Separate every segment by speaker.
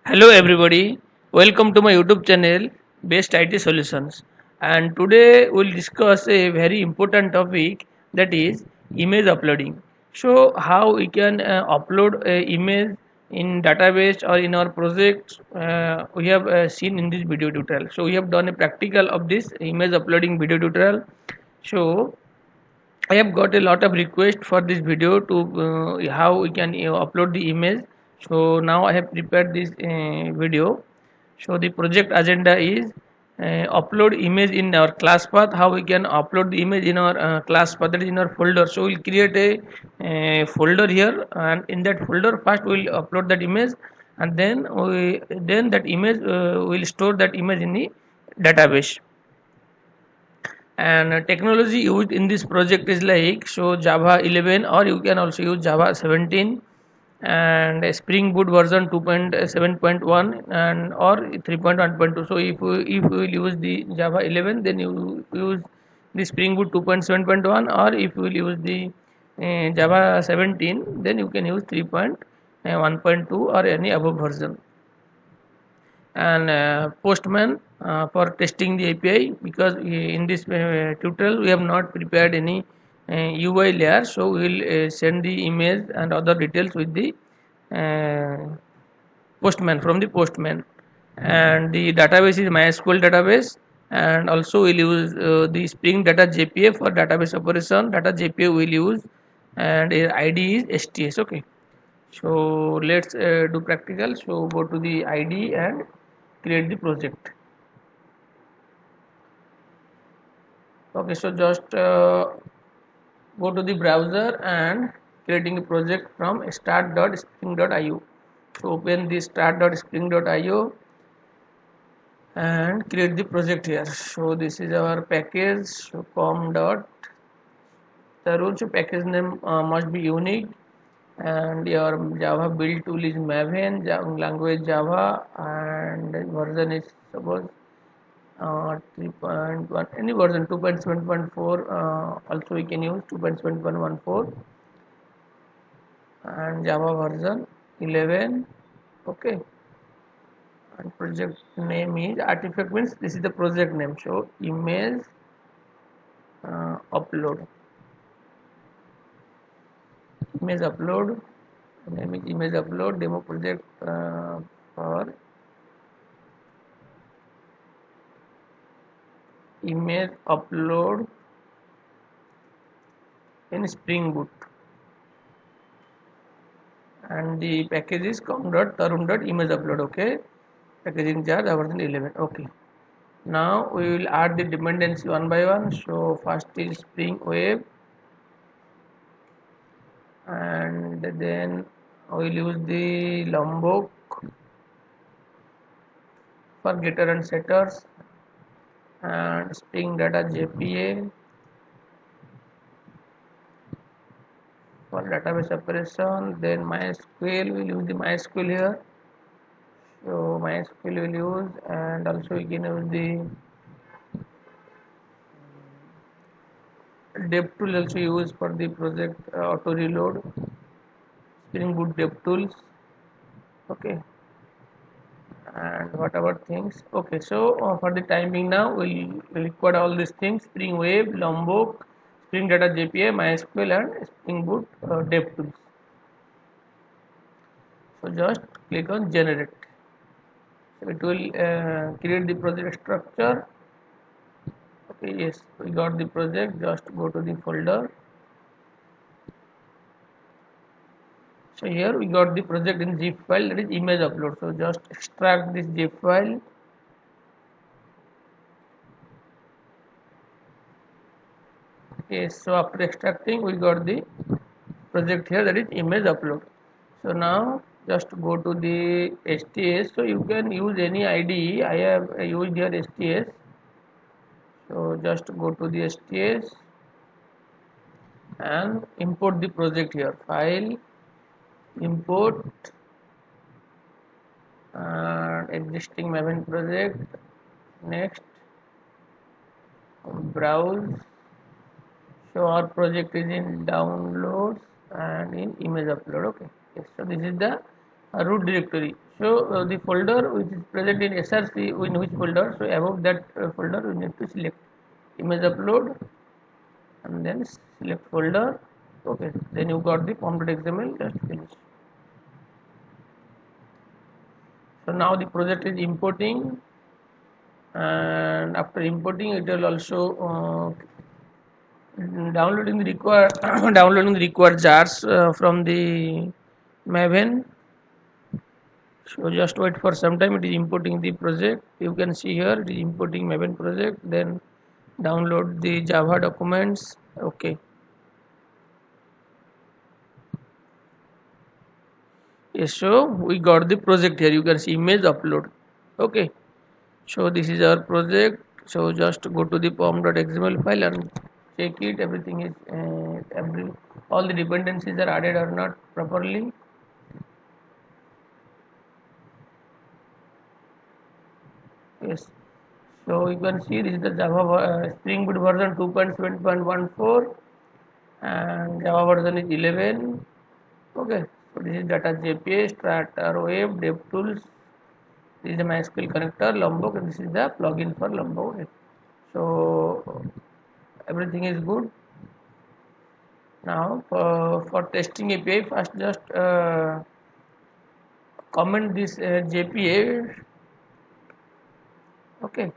Speaker 1: Hello everybody, welcome to my YouTube channel Best IT Solutions. And today we'll discuss a very important topic, that is image uploading. So how we can upload a image in database or in our project, we have seen in this video tutorial. So we have done a practical of this image uploading video tutorial. So I have got a lot of requests for this video to how we can upload the image. So now I have prepared this video. So the project agenda is upload image in our class path. How we can upload the image in our class path, that is in our folder. So we'll create a folder here, and in that folder first we'll upload that image, and then that image will store that image in the database. And technology used in this project is like, so Java 11, or you can also use Java 17, and a Spring Boot version 2.7.1 and or 3.1.2. So if you will use the Java 11, then you use the Spring Boot 2.7.1, or if you will use the Java 17, then you can use 3.1.2 or any above version. And Postman for testing the API, because in this tutorial we have not prepared any UI layer, so we will send the image and other details with the uh, Postman, from the Postman. And the database is MySQL database, and also we'll use the Spring Data JPA for database operation. Data JPA we'll use, and ID is STS. Okay, so let's do practical. So go to the ID and create the project. Okay, so just go to the browser and creating a project from start.spring.io. So open the start.spring.io and create the project here. So this is our package. So com dot Tarun. So package name must be unique, and your Java build tool is Maven, language Java, and version is suppose 3.1, any version 2.7.4, also we can use 2.7.14, and Java version 11. Okay, and project name is artifact, means this is the project name. So image upload, image upload, name is image upload, demo project for image upload in Spring Boot, and the package is com.tarun.image upload. Okay, packaging jar version 11. Okay, now we will add the dependency one by one. So first is Spring Web, and then we will use the Lombok for getter and setters, and Spring Data JPA for database operation. Then MySQL, we will use the MySQL here. So MySQL will use, and also we can use the dev tool, also use for the project auto reload, Spring Boot dev tools. Okay, and whatever things. Okay, so for the time being now we'll record all these things: Spring Web, Lombok, Spring Data JPA, MySQL, and Spring Boot dev tools. So just click on generate. So it will create the project structure. Okay, yes, we got the project. Just go to the folder. So here we got the project in zip file, that is image upload. So just extract this zip file. Okay, so after extracting we got the project here, that is image upload. So now just go to the STS. So you can use any IDE. I have used here STS. So just go to the STS and import the project here. File, import, existing Maven project. Next, browse. So our project is in downloads and in image upload. Okay, yes, so this is the root directory. So the folder which is present in SRC, in which folder? So above that folder we need to select image upload and then select folder. Okay, then you got the pom.xml. Just finish. So now the project is importing, and after importing it will also downloading the required downloading the required jars from the Maven. So just wait for some time, it is importing the project. You can see here it is importing Maven project, then download the Java documents. Okay. Yes, so we got the project here. You can see image upload. Okay. So this is our project. So just go to the pom.xml file and check it. Everything is all the dependencies are added or not properly. Yes. So you can see this is the Java Spring Boot version 2.7.14 and Java version is 11. Okay. So this is data JPA, Strata Web, DevTools. This is the MySQL connector, Lombok, and this is the plugin for Lombok. Okay. So everything is good. Now for testing API, first just comment this JPA. Okay.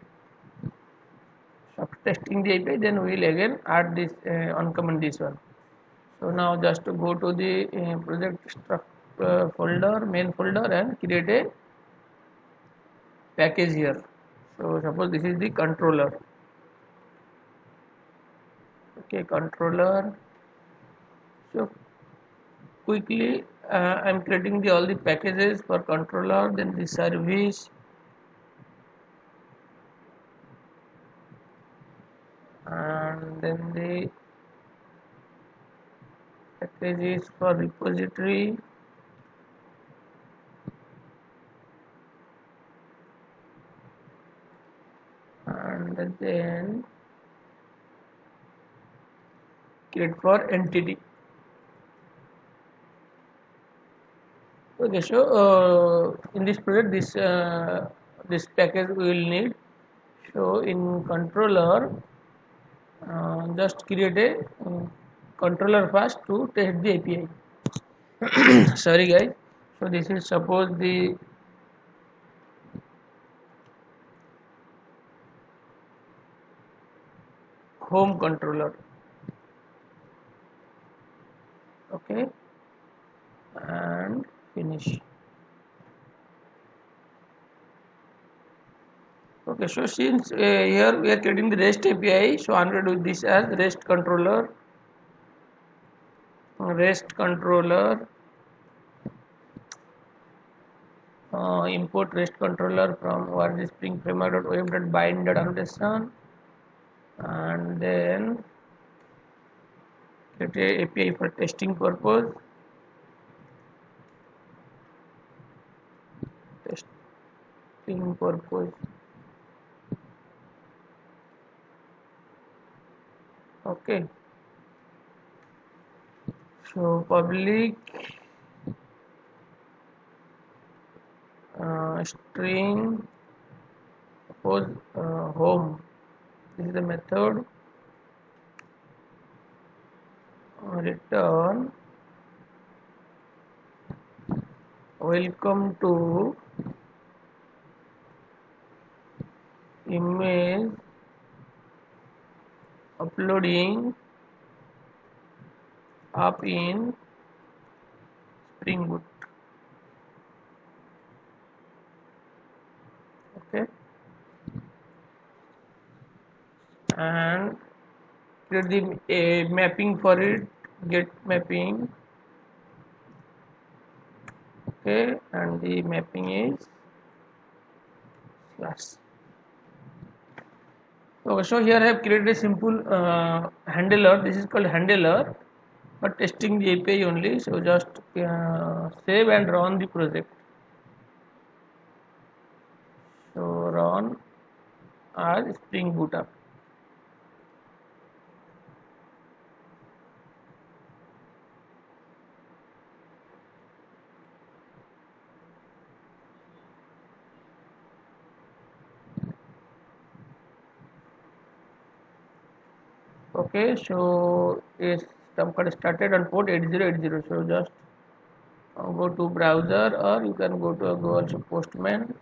Speaker 1: After testing the API, then we will again add this uncomment this one. So now just to go to the project folder, main folder, and create a package here. So suppose this is the controller. Okay, controller. So quickly I'm creating the all the packages for controller, then the service, and then the packages for repository, and then create for entity. Okay, so in this project this package we will need. So in controller just create a controller first to test the API. Sorry guys. So this is suppose the home controller. Okay, and finish. Okay, so since here we are creating the REST API, so I'm going to do this as REST controller. REST controller, import REST controller from org spring framework.web.bind.annotation, and then create a API for testing purpose. Testing purpose. Okay. So public string suppose home. This is the method. Return welcome to image uploading up in Spring Boot. Okay, and create the mapping for it. Get mapping. Okay, and the mapping is slash. Okay, so here I have created a simple handler. This is called handler for testing the API only. So just save and run the project. So run as Spring Boot up. Okay, so is some card started on port 8080. So just go to browser, or you can go also Postman.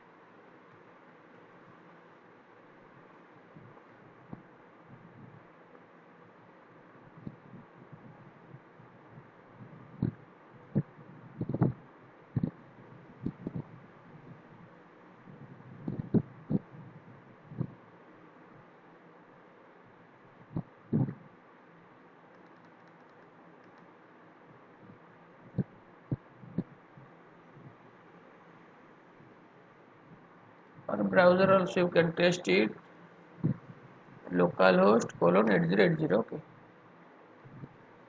Speaker 1: Or browser also you can test it, localhost colon 8080. Okay.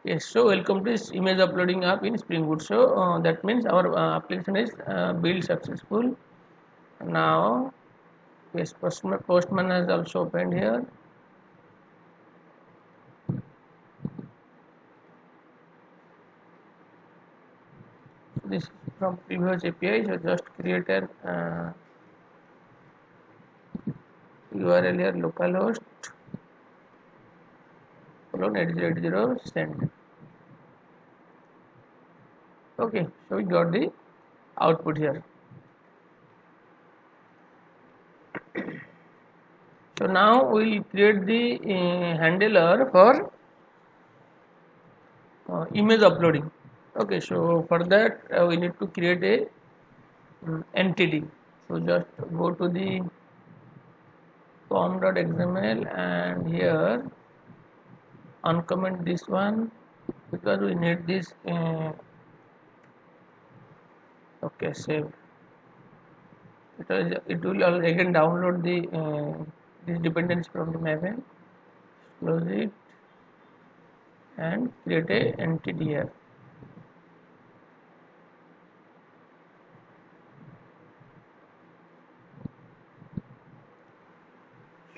Speaker 1: Yes, so welcome to this image uploading app in Spring Boot. So that means our application is built successful. Now, yes, Postman has also opened here. This is from previous API. So just create an URL here, localhost colon 8080 send. Okay, so we got the output here. So now we'll create the handler for image uploading. Okay, so for that we need to create a entity. So just go to the form.xml and here uncomment this one because we need this. Okay, save. It will again download the this dependency from the maven. Close it and create a entity here.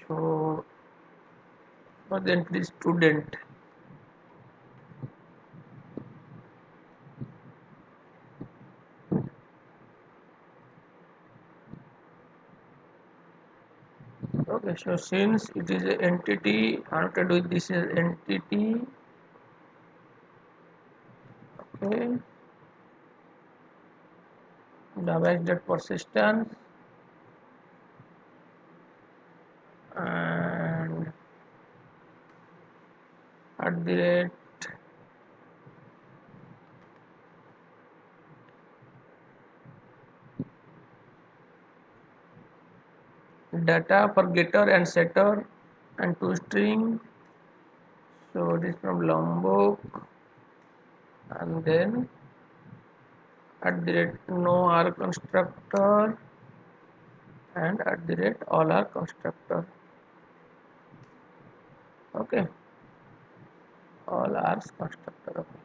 Speaker 1: So for the entity student. Okay, so since it is an entity, I have to do this as entity. Okay, persistence and at the rate data for getter and setter and toString. So this from Lombok and then at the rate no R constructor and at the rate all R constructor. Okay, all R constructor. Okay.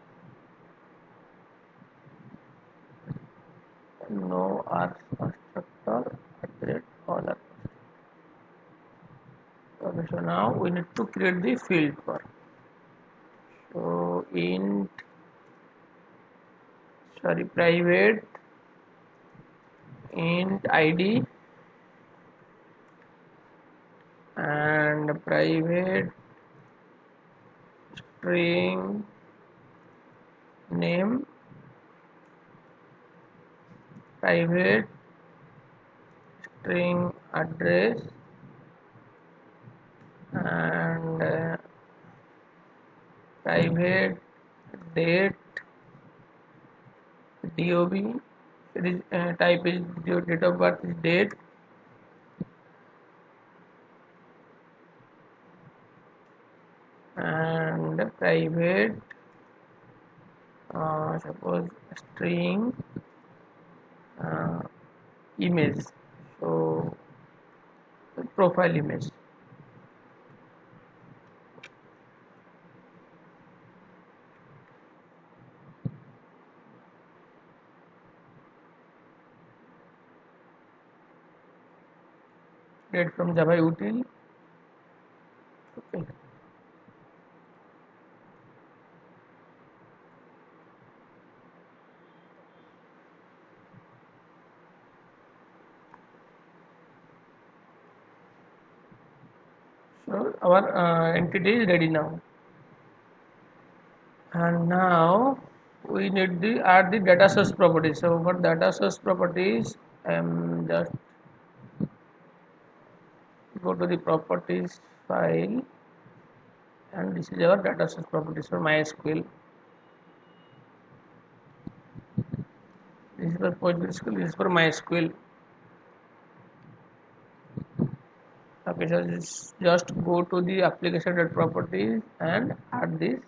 Speaker 1: No R constructor at the rate all R. Okay, so now we need to create the field for. So private int id and private string name, private string address and private date dob. It is type is date of birth is date and private suppose string uh, image. So profile image. Date from Java util. Okay. So our entity is ready now. And now we need to add the data source properties. So for data source properties, just go to the properties file, and this is our data source properties for MySQL. This is for PostgreSQL, this is for MySQL. Okay, so just go to the application properties and add this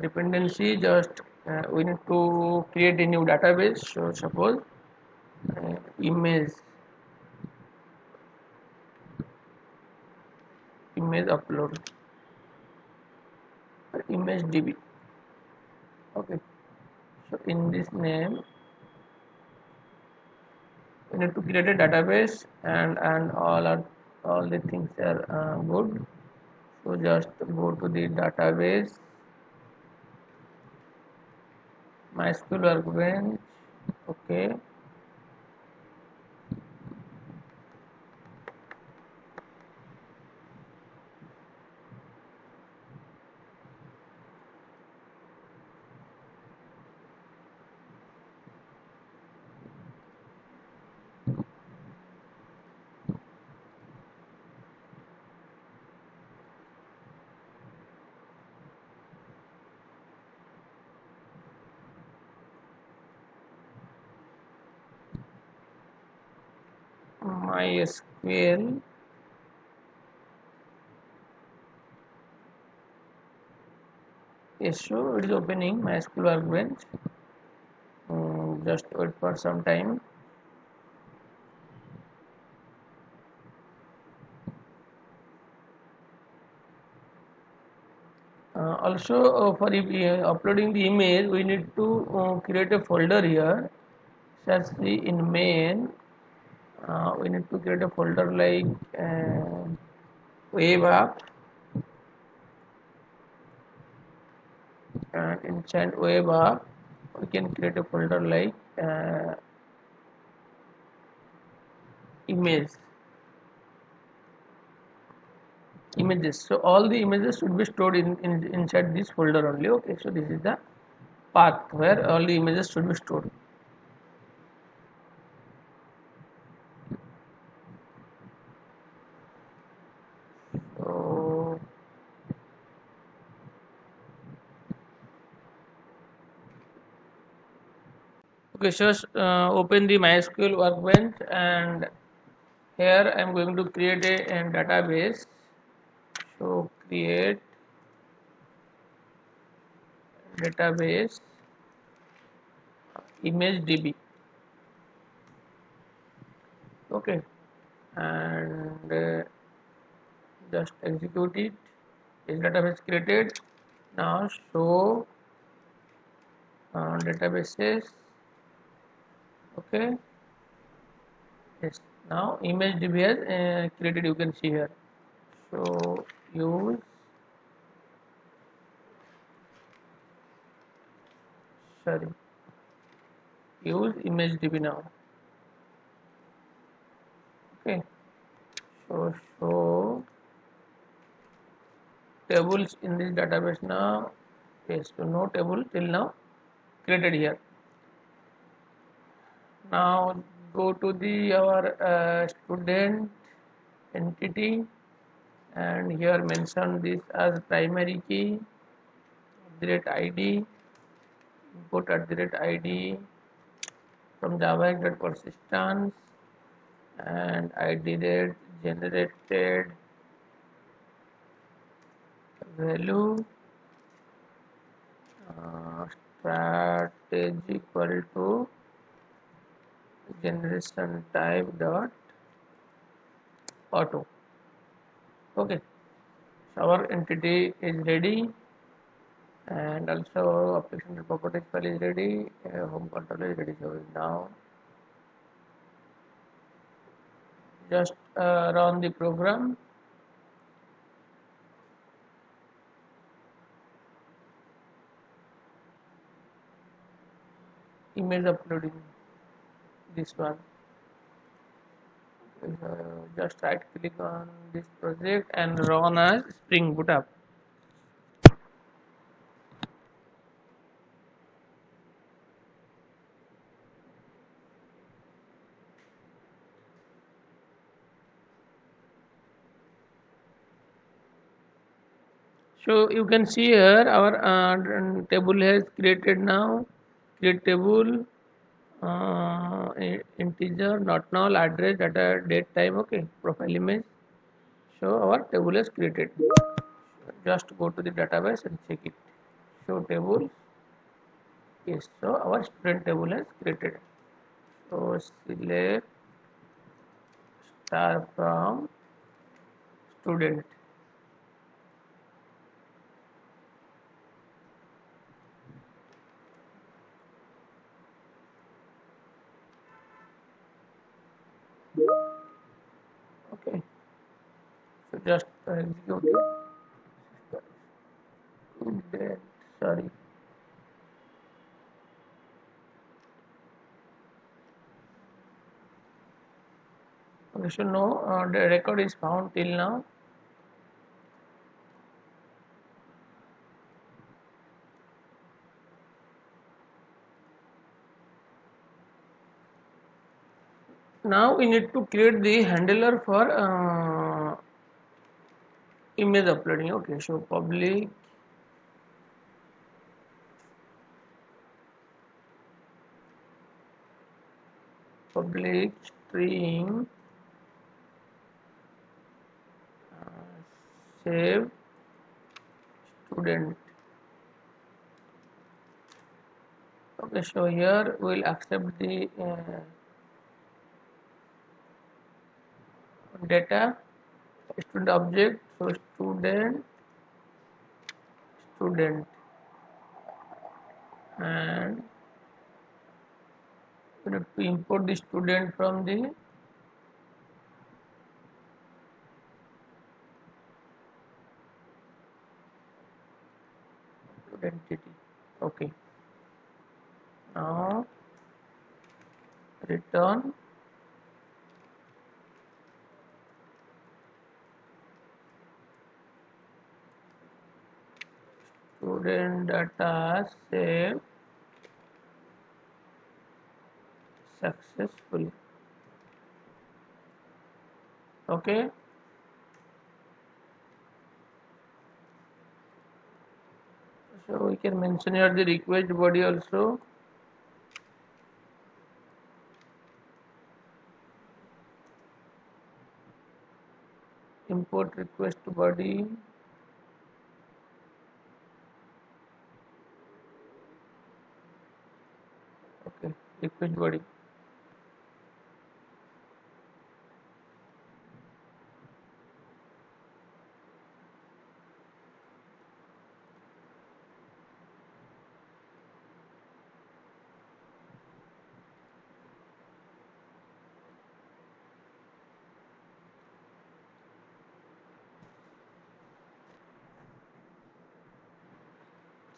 Speaker 1: dependency. Just we need to create a new database. So suppose image upload, image db. Okay, so in this name we need to create a database, and all the things are good. So just go to the database, MySQL workbench. Okay, MySQL. Yes, so it is opening MySQL workbench. Just wait for some time. Also, for uploading the image, we need to create a folder here. Such the in main, we need to create a folder like web app, and inside web app we can create a folder like image images. So all the images should be stored inside this folder only. Okay, so this is the path where all the images should be stored. So okay, so open the MySQL workbench, and here I am going to create a database. So create database image db. Okay, and just execute it. This database created. Now show databases. Okay, yes, now image db has created, you can see here. So use sorry use image db now. Okay, so show tables in this database now. Yes, so no table till now created here. Now go to the our student entity, and here mention this as primary key @id, input @id from java.persistence, and id date generated value strategy equal to generation type dot auto. Okay, so our entity is ready, and also application properties file is ready, home controller is ready. So now just run the program. Image uploading, this one. Just right click on this project and run as Spring Boot app. So you can see here our table has created now. Create table, integer, not null, address, data, date, time. Okay, profile image. So our table is created. Just go to the database and check it. Show table. Yes, so our student table is created. So select star from student. Okay, so just execute it. Student, sorry. Okay, so no, the record is found till now. Now we need to create the handler for image uploading. Okay, so public string save student. Okay, so here we'll accept the data student object. So student, and we need to import the student from the entity. Okay, now return student data save successfully. Okay, so we can mention here the request body also. Import request body. Okay, request body.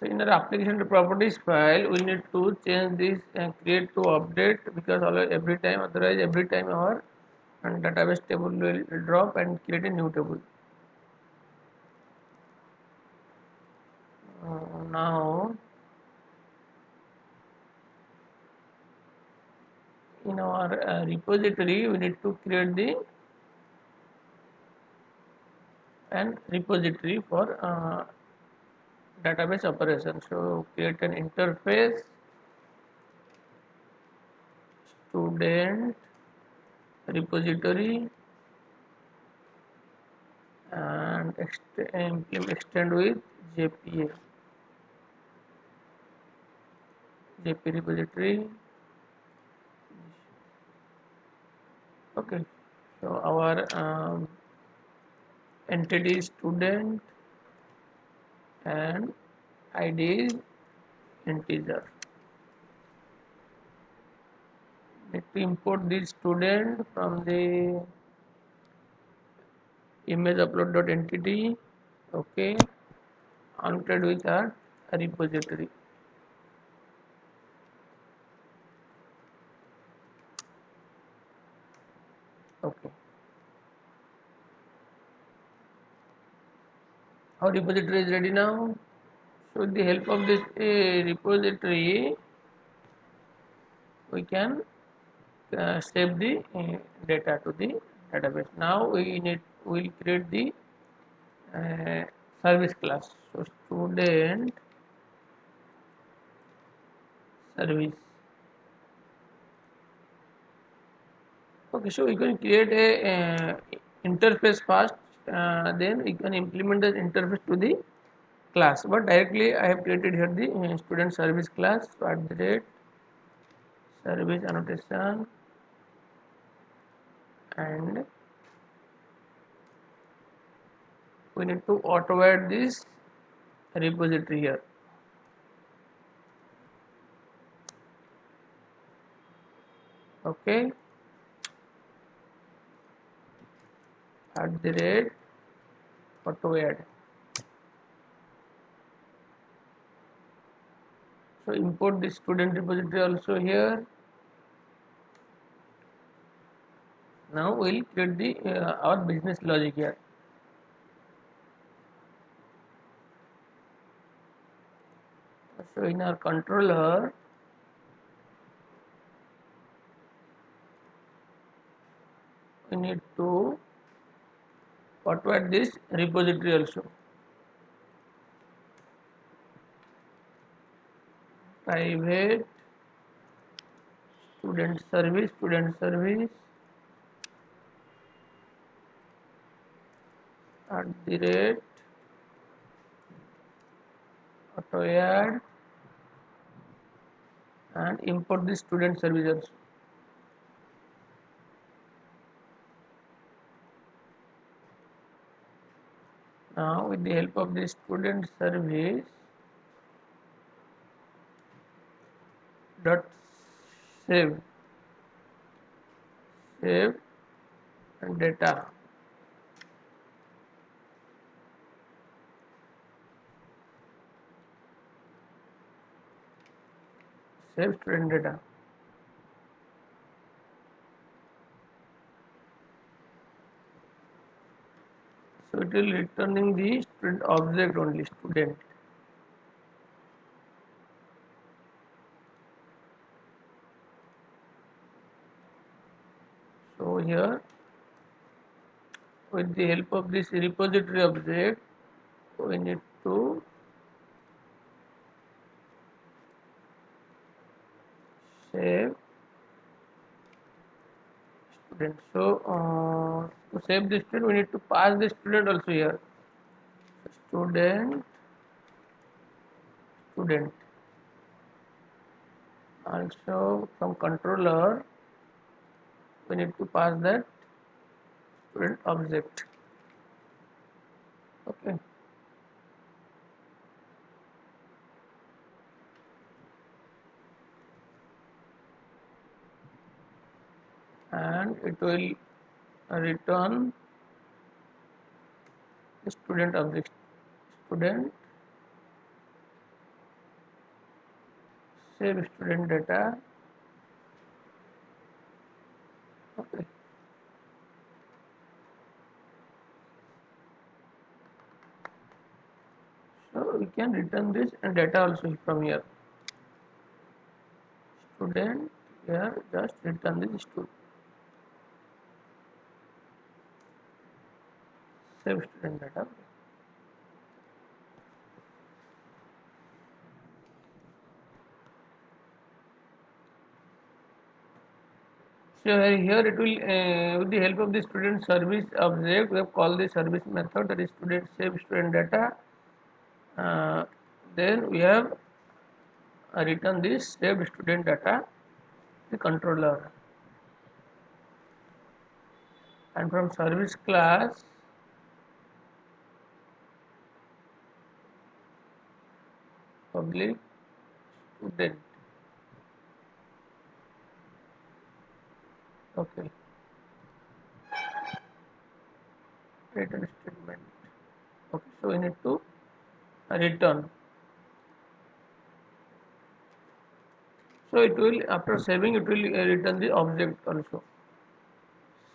Speaker 1: So in our application to properties file, we need to change this and create to update, because every time, otherwise every time our database table will drop and create a new table. Now in our repository, we need to create the an repository for database operation. So create an interface student repository and extend with JPA repository. Okay, so our entity is student and ID is integer. Need to import this student from the image upload.entity. Okay, connected with our repository. Okay, our repository is ready now. So with the help of this repository, we can save the data to the database. Now we'll create the service class. So student service. Okay, so we can create a interface first, then we can implement the interface to the class. But directly I have created here the student service class. So at the rate service annotation, and we need to auto add this repository here. Okay, at the rate auto add. So import the student repository also here. Now we'll create the our business logic here. So in our controller, we need to auto add this repository also. Private student service at the rate auto add, and import the student service also. Now with the help of the student service dot save and data, save student data. So it will returning the student object only, student. So here with the help of this repository object, we need to save student. So to save the student, we need to pass the student also here. Student. Also from controller, we need to pass that student object. Okay. And it will return the student object. Student, save student data. Okay. So we can return this and data also from here. Student, here just return this student. Save student data. So here it will with the help of the student service object, we have called the service method, that is student save student data. Then we have return this saved student data the controller, and from service class public student. Okay, return statement. Okay, so we need to return. So it will, after saving, it will return the object also,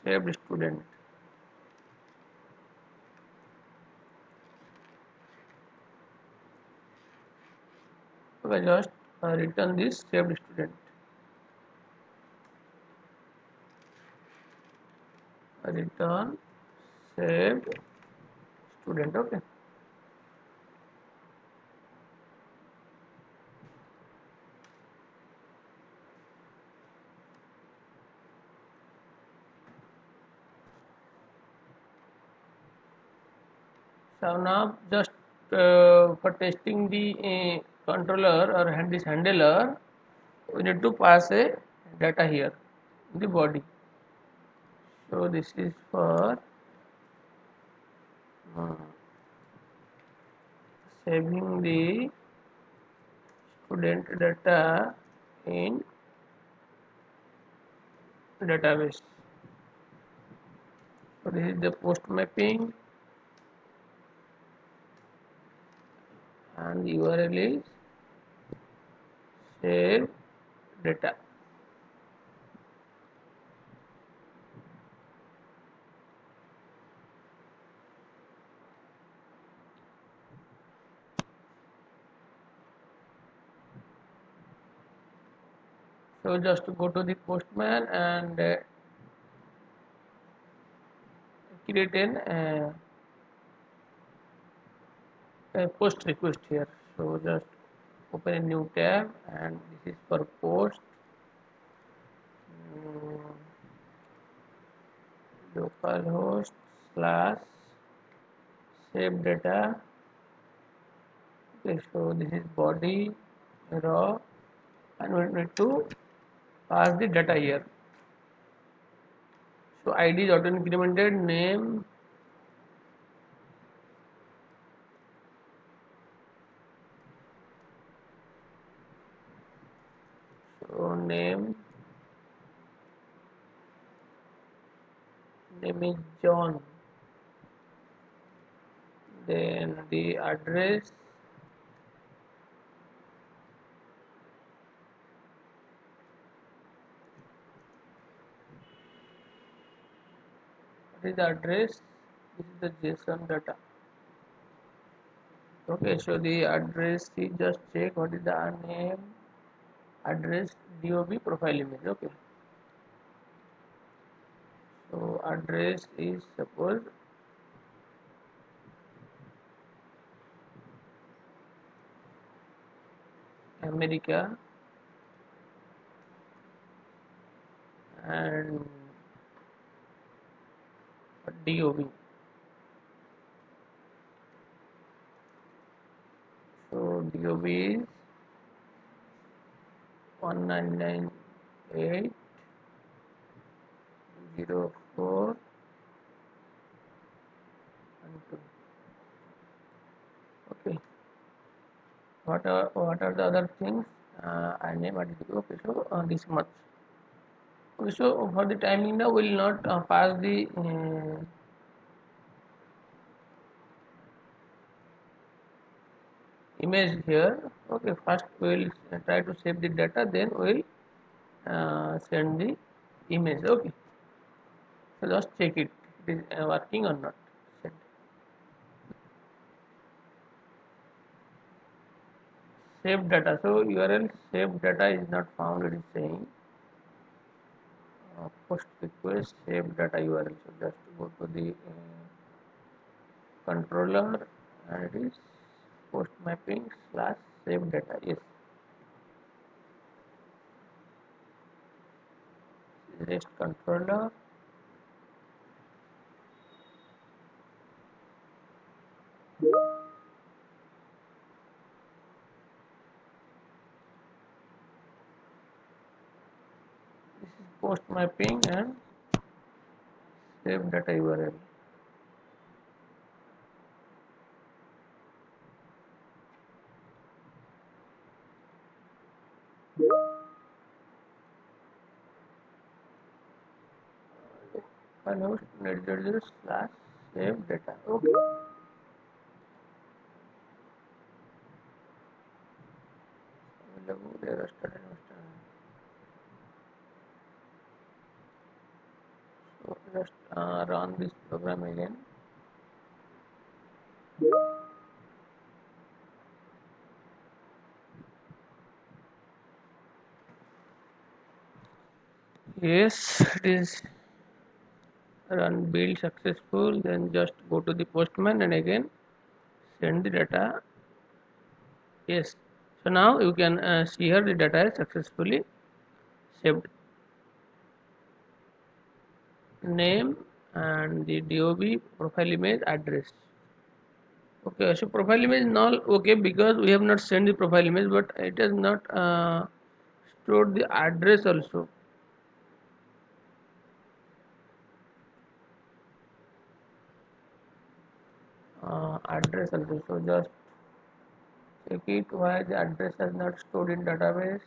Speaker 1: saved student. Okay, just return this saved student. Return saved student. Okay. So now just for testing the controller or this handler, we need to pass a data here in the body. So this is for uh, saving the student data in database. So this is the post mapping, and the URL is save data. So just go to the Postman and create a post request here. So just open a new tab, and this is for post localhost slash save data. Okay, so this is body raw, and we need to pass the data here. So ID is auto incremented, name, so name is John, then the address, what is the address, this is the JSON data. Okay, so the address is just check what is the name, address, DOB, profile image. Okay, so address is suppose America, and DOB. So DOB is 1998.04 and 2. Okay, what are the other things? I name it. Okay, so this much. Okay, so for the timing now will not pass the image here. Okay, first we will try to save the data, then we will send the image. Okay, so just check it is working or not. Send. Save data, so URL save data is not found, it is saying post request save data URL. So just go to the controller, and it is post mapping slash save data. Yes, rest controller. This is post mapping and save data URL. File host net slash save data. Okay. So just run this program again. Yes, it is run build successful. Then just go to the Postman and again send the data. Yes, so now you can see here the data is successfully saved. Name and the DOB, profile image, address. Okay, so profile image null. Okay, because we have not sent the profile image, but it has not stored the address also. Address also. So just check it why the address has not stored in database.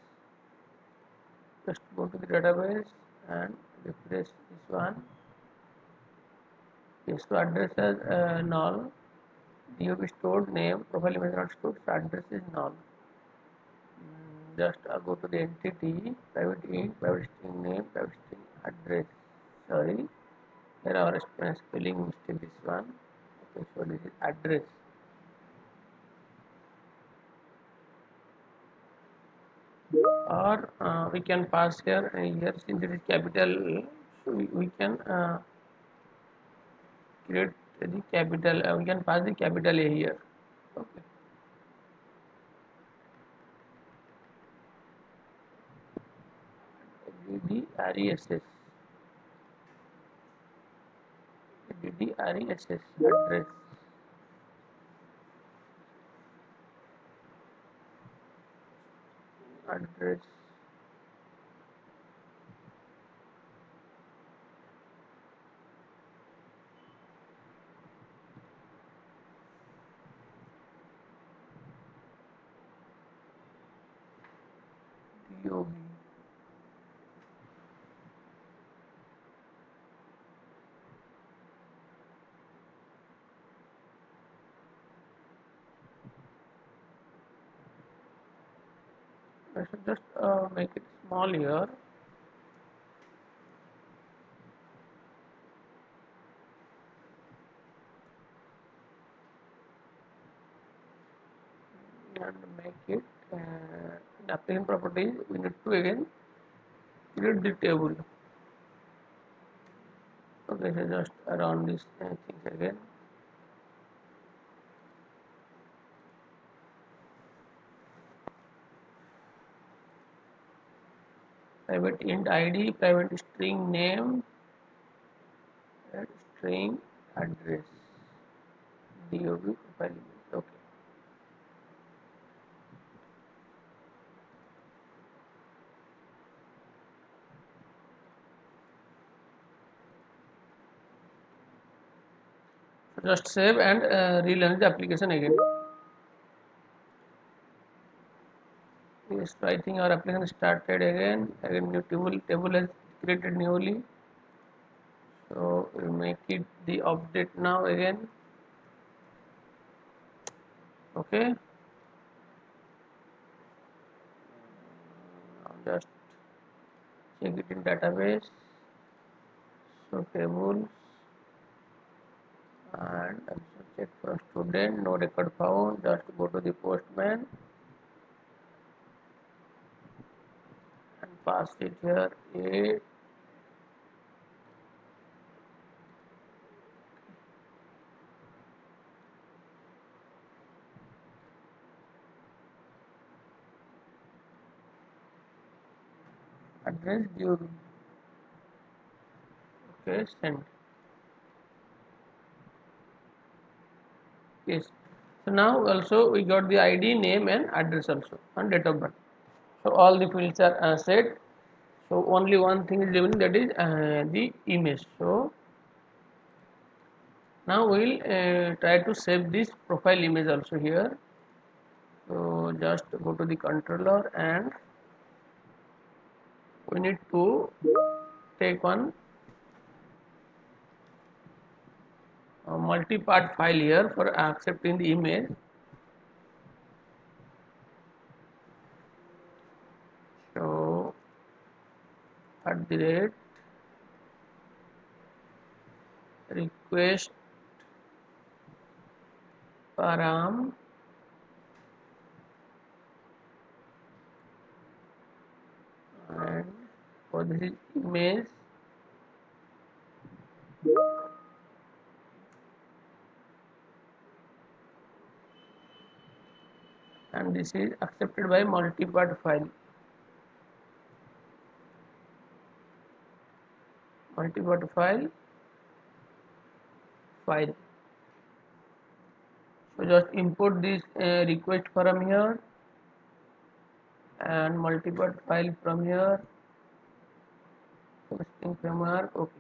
Speaker 1: Just go to the database and refresh this one. Yes, so address as null. DOB stored, name profile image not stored, so address is null. Just go to the entity, private int, private string name, private string address. Sorry, here our spelling mistake, this one. Okay, so this is address. Or we can pass here since it is capital, so we can create the capital, we can pass the capital A here. Okay. DDRESS, DDRESS address, address. DOB. I should just make it small here. And make it in application properties. We need to again create the table. Okay, so just around this things again. Private int ID, private string name, and string address. DOB profile image. Okay. So just save and relaunch the application again. Yes, so I think our application started again. Again, new table has created newly. So we'll make it the update now again. Okay. Now just check it in database. So tables and also check for student. No record found. Just go to the Postman and pass it here. A address due. Okay, send. Yes. So now also we got the ID, name and address also and date of birth. So all the fields are set. So only one thing is remaining, that is the image. So now we will try to save this profile image also here. So just go to the controller and we need to take one multi-part file here for accepting the image. So at the rate request param and for this image and this is accepted by multi-part file. Multi-part file. So So just import this request from here and multiple file from here, string framework. Okay.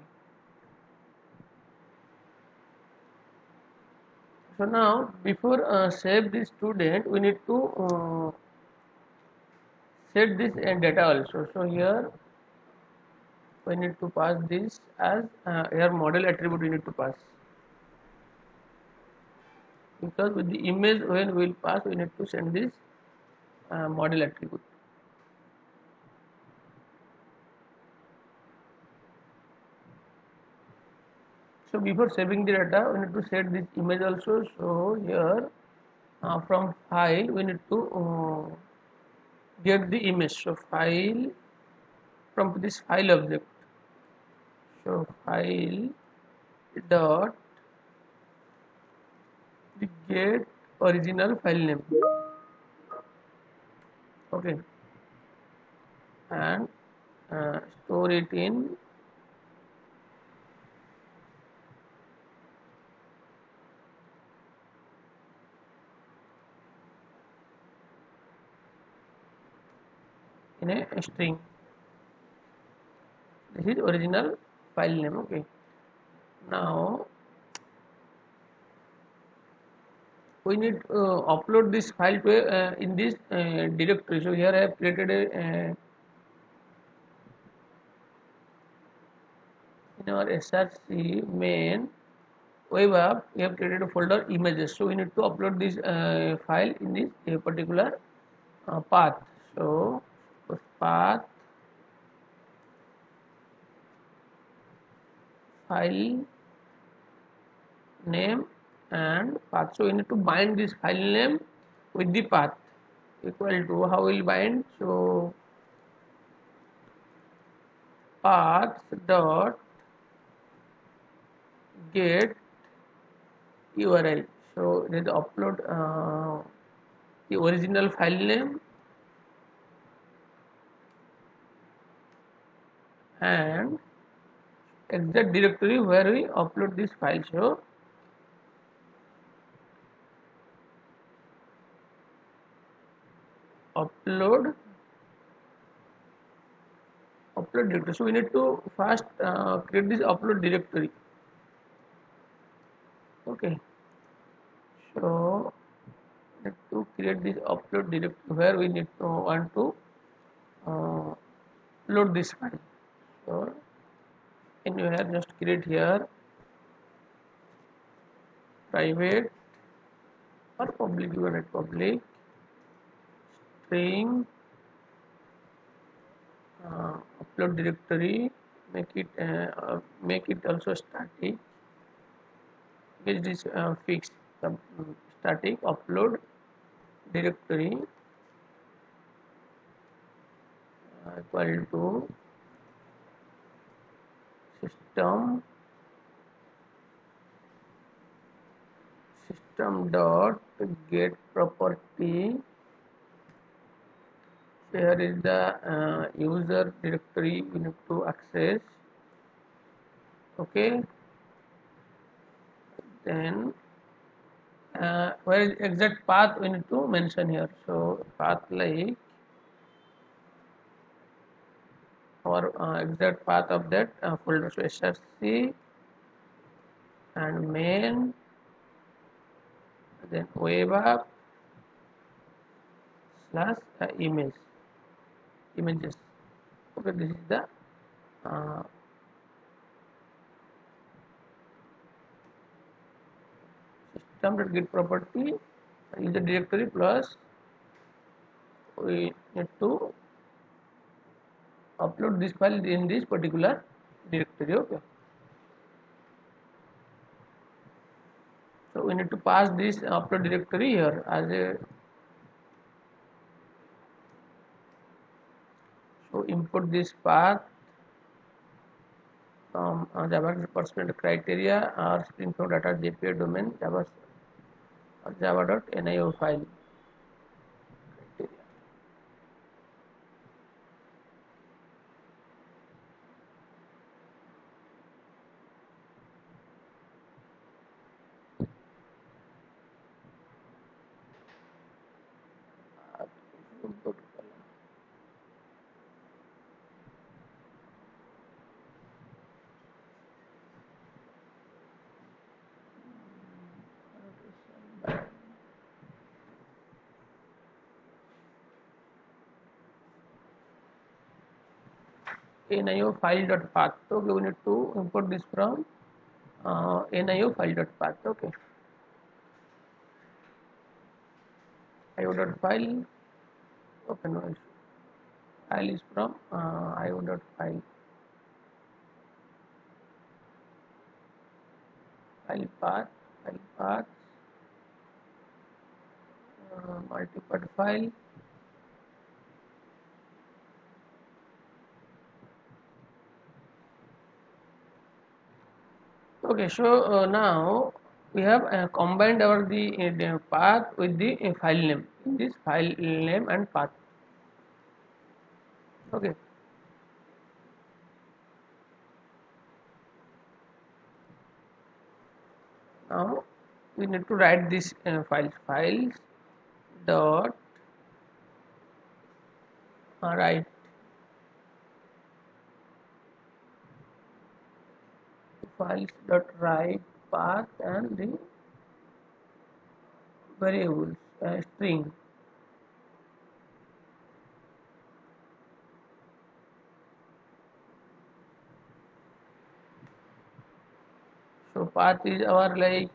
Speaker 1: So now before save this student, we need to set this data also. So here we need to pass this as here model attribute we need to pass, because with the image when we will pass we need to send this model attribute. So before saving the data we need to set this image also. So here from file we need to get the image. So file, from this file object, so file dot get original file name. Okay, and store it in a string. This is original file name. Okay, now we need upload this file to in this directory. So here I have created a in our src main web app we have created a folder images. So we need to upload this file in this particular path. So path, file name and path. So we need to bind this file name with the path. Equal to, how will bind? So path dot get URI. So let upload the original file name and exact directory where we upload this file. So upload directory. So we need to first create this upload directory. Okay, so need to create this upload directory where we need to want to uh, load this file. So in here just create here private or public, you want public string upload directory, make it also static, which is fixed static upload directory equal to system dot get property. Here is the user directory we need to access. Okay, then where is exact path we need to mention here. So path like our exact path of that folder. So src and main, then web app slash images. Okay, this is the uh, system.get property user directory plus we need to upload this file in this particular directory. Okay, so we need to pass this upload directory here as a, so import this path from Java personal criteria or Spring Flow data JPA domain Java or java.nio file. NIO file.path. Okay, we need to import this from NIO file.path. Okay, IO.file. Okay, no issue. File is from IO.file. File path. File path. Multi-part file. Okay, so now we have combined our the path with the file name in this file name and path. Okay, now we need to write this files dot write files dot write path and the variables string. So path is our like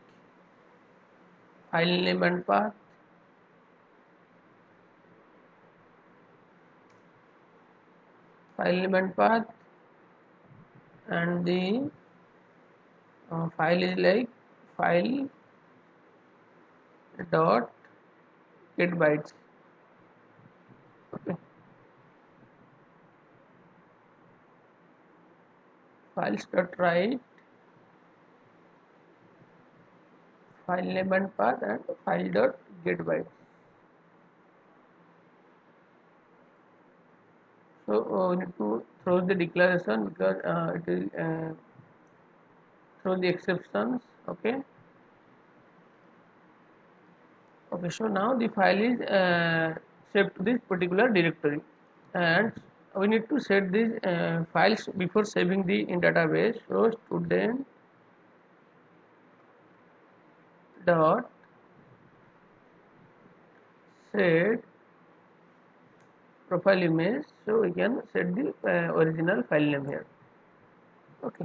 Speaker 1: file name and path. File name and path, and the file is like file dot get bytes. Okay, files dot write file name and path and file dot get bytes. So we need to throw the declaration because it is throw the exceptions. Okay. Okay. So now the file is saved to this particular directory, and we need to set these files before saving the in database. So student dot set profile image, so we can set the original file name here. Okay.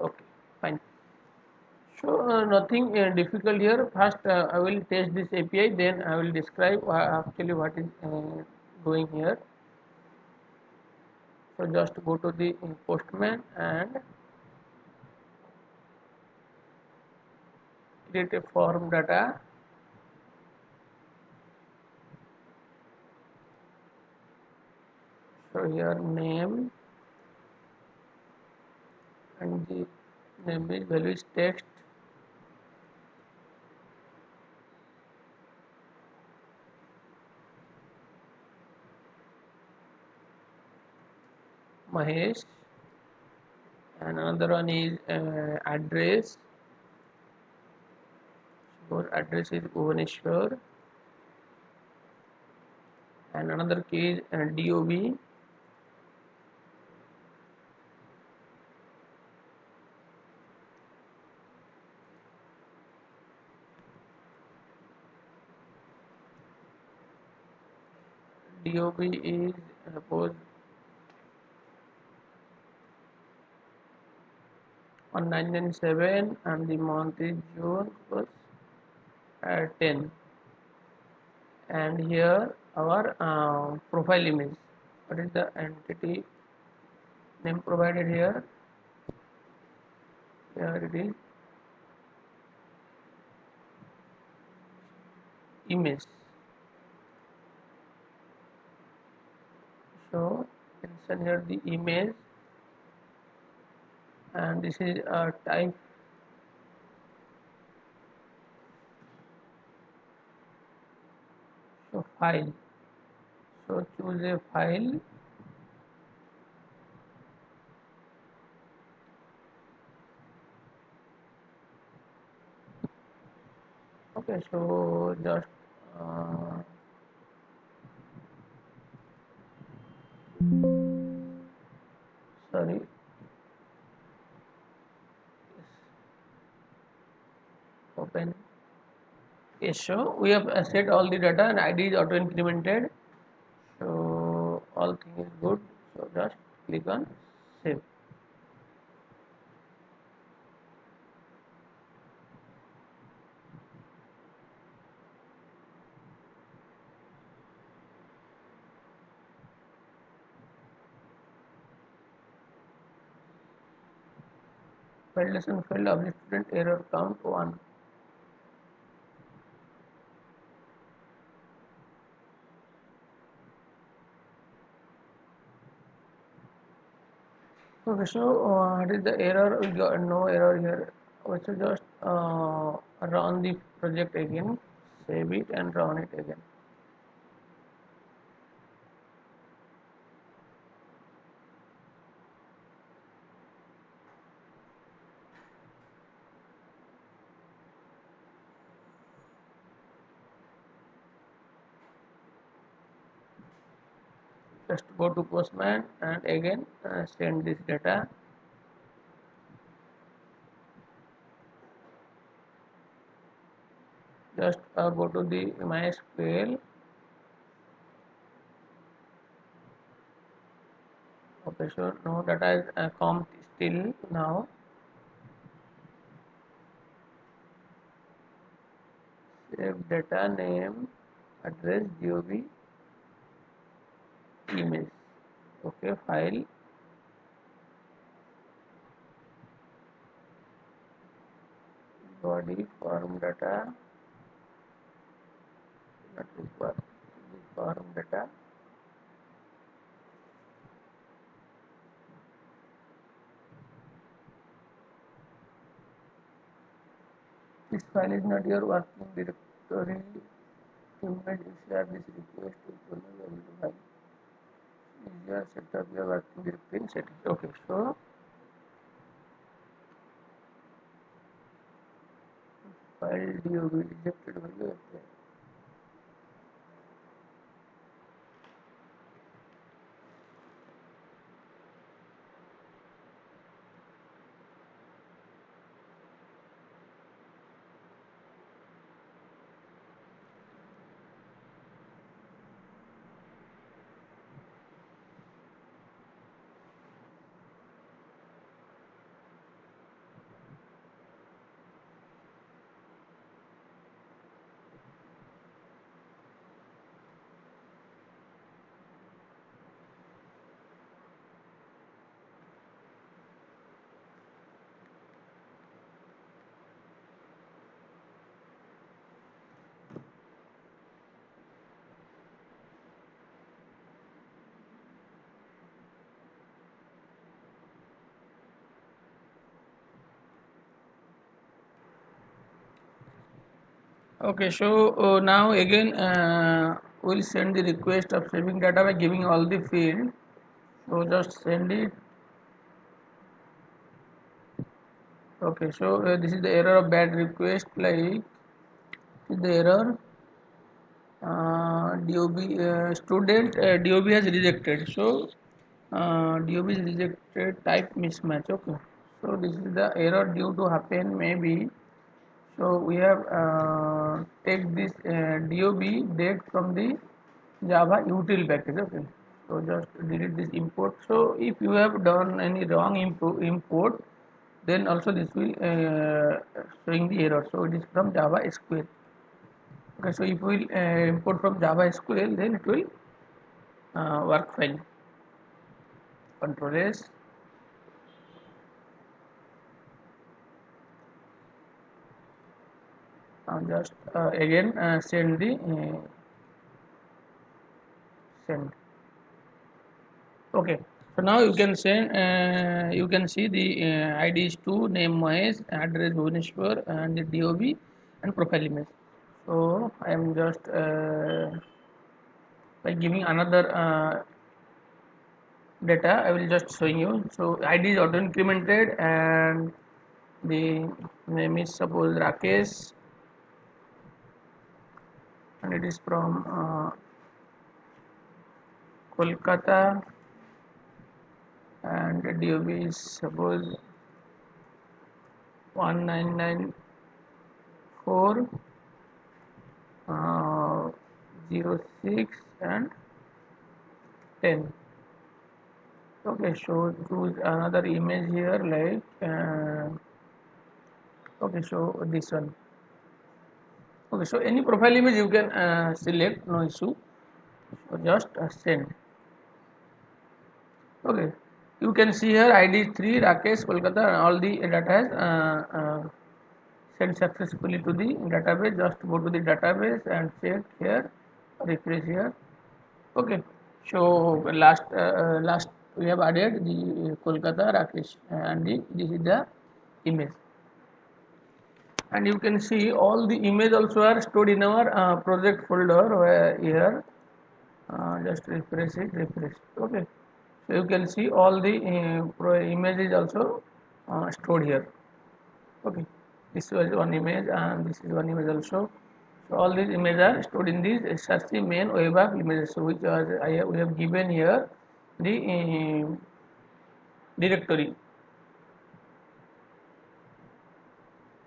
Speaker 1: Okay, fine. So nothing difficult here. First I will test this API, then I will describe actually what is going here. So just go to the Postman and create a form data. So here name, and the name is value is text. Mahesh, and another one is address. So address is Bhubaneswar, and another key is DOB. DOB is suppose 1997, and the month is June, suppose 10, and here our profile image. What is the entity name provided here? Here it is image. So mention here the image, and this is a type. So file. So choose a file. Okay, so just sorry, yes, open Yes, so we have set all the data and ID is auto incremented. So all thing is good. So just click on save. Validation failed, object student error count 1. Okay, so what is the error? We got no error here. We should just run the project again, save it and run it again. Just go to Postman and again send this data. Just go to the MySQL. Okay, so no data is comped still now. Save data name, address, GOB, image. Okay, file, body, form data, not required. Form data. This file is not your working directory. Image share this request to follow the file. Is your setup your working directory settings. Okay, so file DOB rejected value. Okay. Okay, so now again we'll send the request of saving data by giving all the field. So just send it. Okay, so this is the error of bad request, like the error DOB student DOB has rejected. So DOB is rejected, type mismatch. Okay, so this is the error due to happen maybe. So we have take this DOB date from the Java util package. Okay, so just delete this import. So if you have done any wrong import, then also this will showing the error. So it is from Java SQL. Okay, so if we import from Java SQL, then it will work fine. Control S. Now just again send the send. Okay, so now you can send. You can see the ID is 2, name Mahesh, address Bhubaneswar, and the DOB and profile image. So I am just by giving another data. I will just showing you. So ID is auto incremented and the name is suppose Rakesh and it is from Kolkata and the DOB is suppose 1994 uh, 0, 6 and 10. Okay, so choose another image here, like okay, so this one. Okay, so any profile image you can select, no issue. So just send. Okay, you can see here ID 3 Rakesh Kolkata, and all the data has sent successfully to the database. Just go to the database and check here, refresh here. Okay, so last we have added the Kolkata Rakesh, and this is the image, and you can see all the image also are stored in our project folder where here. Just refresh it, refresh. Okay, so you can see all the images also stored here. Okay, this was one image and this is one image also. So all these images are stored in this SRC main web app images, so which are we have given here the directory.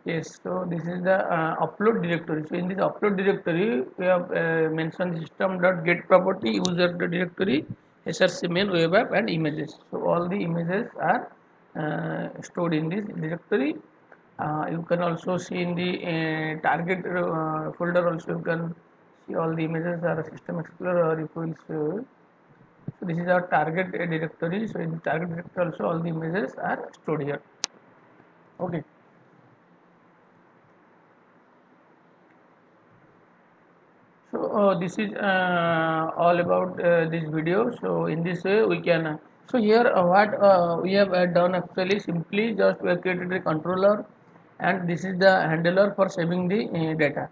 Speaker 1: Yes, so this is the upload directory. So in this upload directory, we have mentioned system.get property, user directory, SRC main web app, and images. So all the images are stored in this directory. You can also see in the target folder also you can see all the images are system explorer, or if you will show. So this is our target directory. So in the target directory also all the images are stored here. Okay. So this is all about this video. So in this way we can so here what we have done actually, simply just we have created a controller, and this is the handler for saving the data.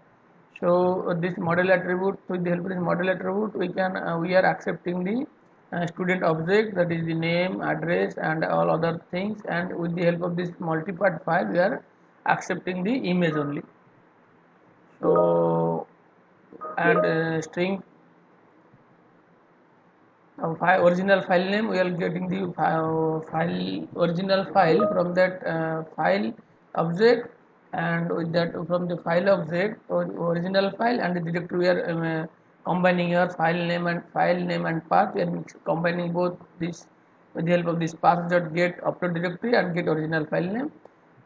Speaker 1: So this model attribute, with the help of this model attribute we can we are accepting the student object, that is the name, address, and all other things, and with the help of this multi-part file we are accepting the image only. So and string original file name, we are getting the file original file from that file object, and with that from the file object or original file and the directory we are combining your file name and path. We are combining both this with the help of this path.get upload directory and get original file name,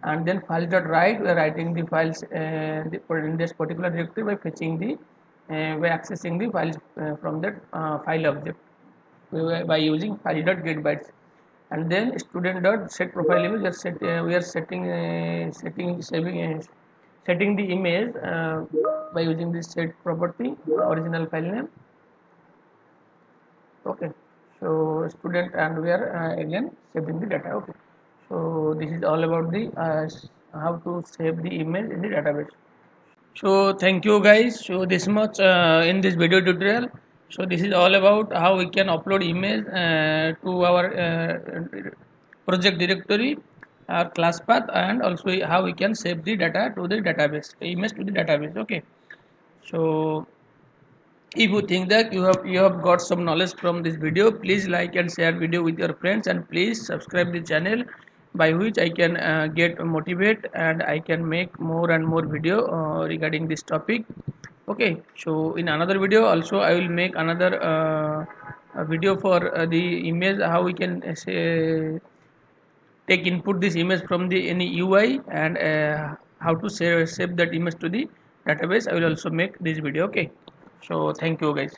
Speaker 1: and then files.write, we are writing the files in this particular directory by fetching the by accessing the files from that file object by using file.getBytes. And then student.set profile image, we are setting the image by using this set property original file name. Okay, so student, and we are again saving the data. Okay, so this is all about the how to save the image in the database. So thank you guys. So this much in this video tutorial. So this is all about how we can upload image to our project directory, our class path, and also how we can save the data to the database, image to the database. Okay. So if you think that you have got some knowledge from this video, please like and share video with your friends, and please subscribe the channel, by which I can get motivate and I can make more and more video regarding this topic. Okay, so in another video also I will make another a video for the image, how we can say take input this image from the any UI, and how to save that image to the database. I will also make this video. Okay, so thank you guys.